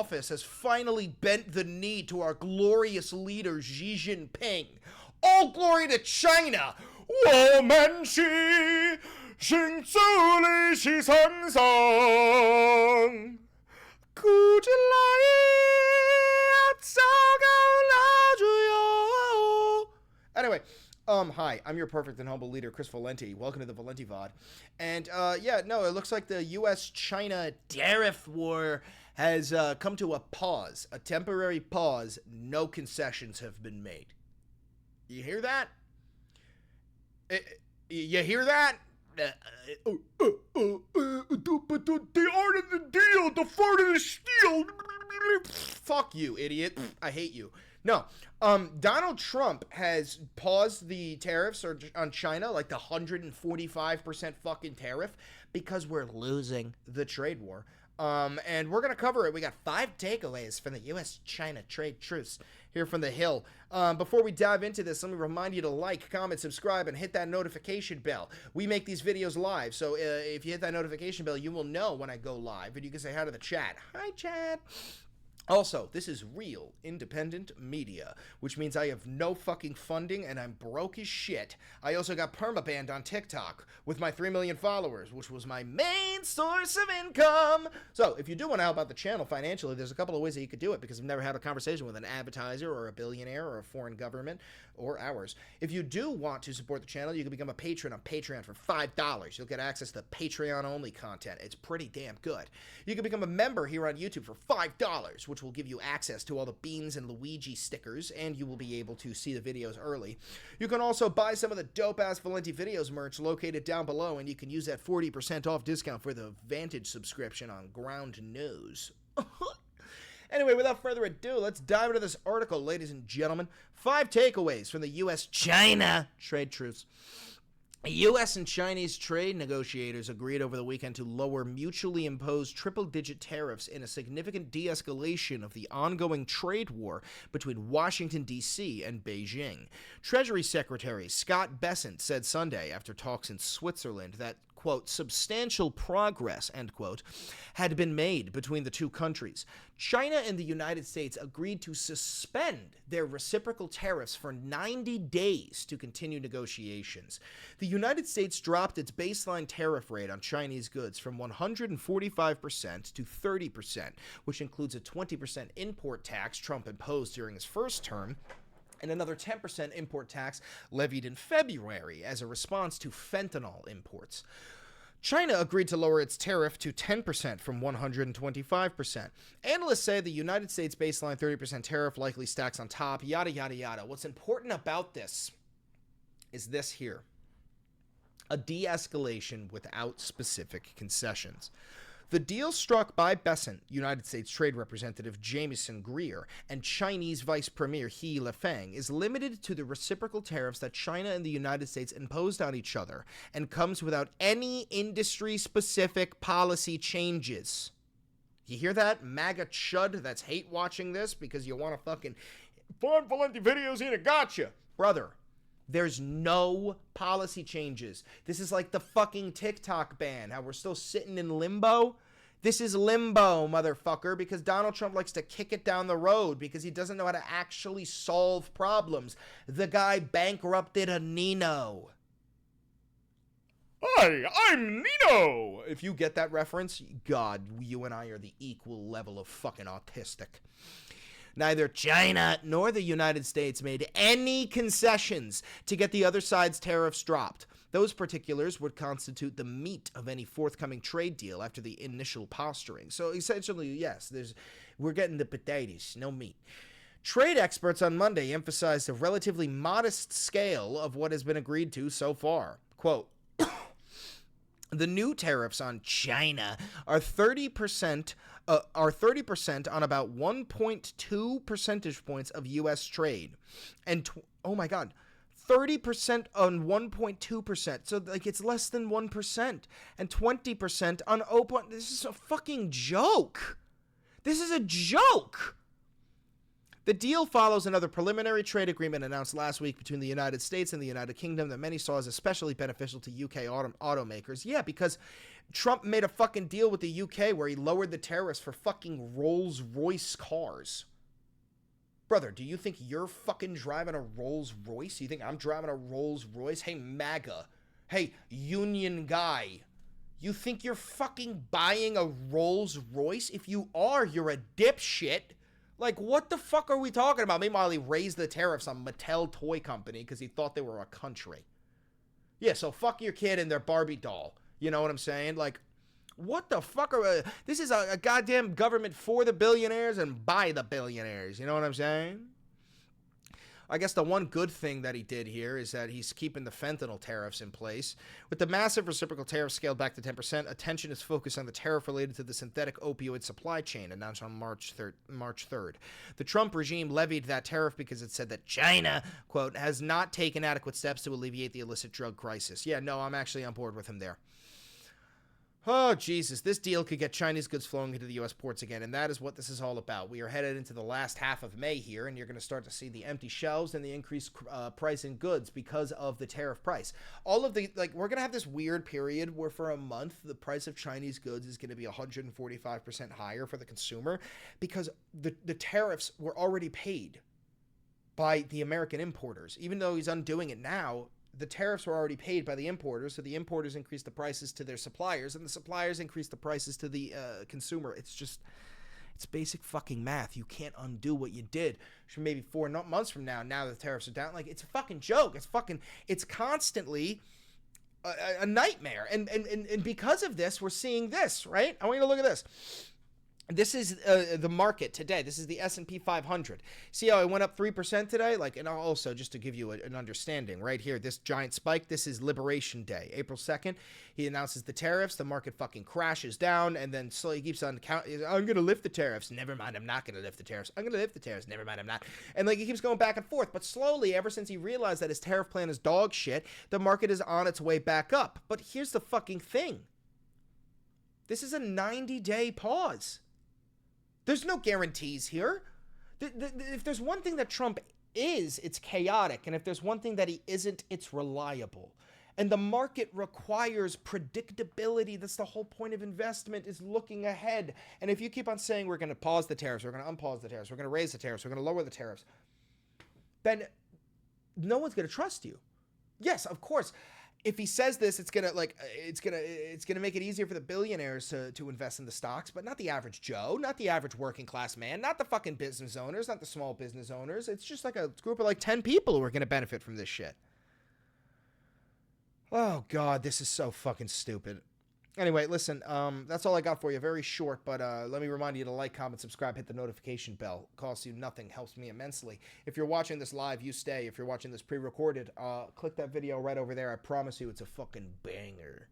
office has finally bent the knee to our glorious leader Xi Jinping. All glory to China! 我们是新主理是沧桑，哭着来呀，糟糕了就有。Anyway, hi, I'm your perfect and humble leader, Chris Valenti. Welcome to the Valenti VOD. And, it looks like the U.S.-China tariff war has come to a pause, a temporary pause. No concessions have been made. You hear that? You hear that? The art of the deal, the fart of the steel. Fuck you, idiot. I hate you. No, Donald Trump has paused the tariffs on China, like the 145% fucking tariff, because we're losing the trade war. And we're going to cover it. We got 5 takeaways from the U.S.-China trade truce here from the Hill. Before we dive into this, let me remind you to like, comment, subscribe, and hit that notification bell. We make these videos live, so if you hit that notification bell, you will know when I go live, and you can say hi to the chat. Hi, chat. Also, this is real, independent media, which means I have no fucking funding and I'm broke as shit. I also got permabanned on TikTok with my 3 million followers, which was my main source of income. So, if you do want to help out the channel financially, there's a couple of ways that you could do it, because I've never had a conversation with an advertiser or a billionaire or a foreign government or ours. If you do want to support the channel, you can become a patron on Patreon for $5. You'll get access to Patreon-only content. It's pretty damn good. You can become a member here on YouTube for $5, which will give you access to all the Beans and Luigi stickers, and you will be able to see the videos early. You can also buy some of the dope-ass Valenti Videos merch located down below, and you can use that 40% off discount for the Vantage subscription on Ground News. Anyway, without further ado, let's dive into this article, ladies and gentlemen. 5 takeaways from the U.S.-China trade truce. U.S. and Chinese trade negotiators agreed over the weekend to lower mutually imposed triple-digit tariffs in a significant de-escalation of the ongoing trade war between Washington, D.C. and Beijing. Treasury Secretary Scott Bessent said Sunday, after talks in Switzerland, that, quote, substantial progress, end quote, had been made between the two countries. China and the United States agreed to suspend their reciprocal tariffs for 90 days to continue negotiations. The United States dropped its baseline tariff rate on Chinese goods from 145% to 30%, which includes a 20% import tax Trump imposed during his first term, and another 10% import tax levied in February as a response to fentanyl imports. China agreed to lower its tariff to 10% from 125%. Analysts say the United States baseline 30% tariff likely stacks on top, yada, yada, yada. What's important about this is this here. A de-escalation without specific concessions. The deal struck by Bessent, United States Trade Representative Jamieson Greer, and Chinese Vice Premier He Lifeng is limited to the reciprocal tariffs that China and the United States imposed on each other, and comes without any industry-specific policy changes. You hear that, MAGA chud that's hate-watching this because you want to fucking find Valenti Videos in a gotcha? Brother, there's no policy changes. This is like the fucking TikTok ban, how we're still sitting in limbo. This is limbo, motherfucker, because Donald Trump likes to kick it down the road because he doesn't know how to actually solve problems. The guy bankrupted a Nino. Hi, I'm Nino! If you get that reference, God, you and I are the equal level of fucking autistic. Neither China nor the United States made any concessions to get the other side's tariffs dropped. Those particulars would constitute the meat of any forthcoming trade deal after the initial posturing. So essentially, yes, we're getting the potatoes, no meat. Trade experts on Monday emphasized a relatively modest scale of what has been agreed to so far. Quote, the new tariffs on China are 30% on about 1.2 percentage points of U.S. trade, and oh my God, 30% on 1.2%. So like it's less than 1%, and 20% on 0. This is a fucking joke. This is a joke. The deal follows another preliminary trade agreement announced last week between the United States and the United Kingdom that many saw as especially beneficial to UK automakers. Yeah, because Trump made a fucking deal with the UK where he lowered the tariffs for fucking Rolls-Royce cars. Brother, do you think you're fucking driving a Rolls-Royce? You think I'm driving a Rolls-Royce? Hey, MAGA. Hey, union guy. You think you're fucking buying a Rolls-Royce? If you are, you're a dipshit. Like, what the fuck are we talking about? Meanwhile, he raised the tariffs on Mattel Toy Company because he thought they were a country. Yeah, so fuck your kid and their Barbie doll. You know what I'm saying? Like, what the fuck are... this is a goddamn government for the billionaires and by the billionaires. You know what I'm saying? I guess the one good thing that he did here is that he's keeping the fentanyl tariffs in place. With the massive reciprocal tariff scaled back to 10%, attention is focused on the tariff related to the synthetic opioid supply chain, announced on March 3rd. The Trump regime levied that tariff because it said that China, quote, has not taken adequate steps to alleviate the illicit drug crisis. Yeah, no, I'm actually on board with him there. Oh, Jesus, this deal could get Chinese goods flowing into the U.S. ports again, and that is what this is all about. We are headed into the last half of May here, and you're going to start to see the empty shelves and the increased price in goods because of the tariff price. All of the, like, we're going to have this weird period where for a month, the price of Chinese goods is going to be 145% higher for the consumer because the tariffs were already paid by the American importers. Even though he's undoing it now, the tariffs were already paid by the importers, so the importers increased the prices to their suppliers, and the suppliers increased the prices to the consumer. It's basic fucking math. You can't undo what you did maybe 4 months from now. Now the tariffs are down. Like, it's a fucking joke. It's constantly a nightmare. And because of this, we're seeing this, right? I want you to look at this. This is the market today. This is the S&P 500. See how it went up 3% today? Like, and also just to give you an understanding, right here, this giant spike. This is Liberation Day, April 2nd. He announces the tariffs. The market fucking crashes down, and then slowly keeps on counting. I'm gonna lift the tariffs. Never mind, I'm not gonna lift the tariffs. I'm gonna lift the tariffs. Never mind, I'm not. And like he keeps going back and forth. But slowly, ever since he realized that his tariff plan is dog shit, the market is on its way back up. But here's the fucking thing. This is a 90-day pause. There's no guarantees here. If there's one thing that Trump is, it's chaotic. And if there's one thing that he isn't, it's reliable. And the market requires predictability. That's the whole point of investment, is looking ahead. And if you keep on saying we're going to pause the tariffs, we're going to unpause the tariffs, we're going to raise the tariffs, we're going to lower the tariffs, then no one's going to trust you. Yes, of course. If he says this, it's gonna make it easier for the billionaires to invest in the stocks, but not the average Joe, not the average working class man, not the fucking business owners, not the small business owners. It's just like a group of like 10 people who are gonna benefit from this shit. Oh God, this is so fucking stupid. Anyway, listen, that's all I got for you. Very short, but let me remind you to like, comment, subscribe, hit the notification bell. It costs you nothing, helps me immensely. If you're watching this live, you stay. If you're watching this pre-recorded, click that video right over there. I promise you it's a fucking banger.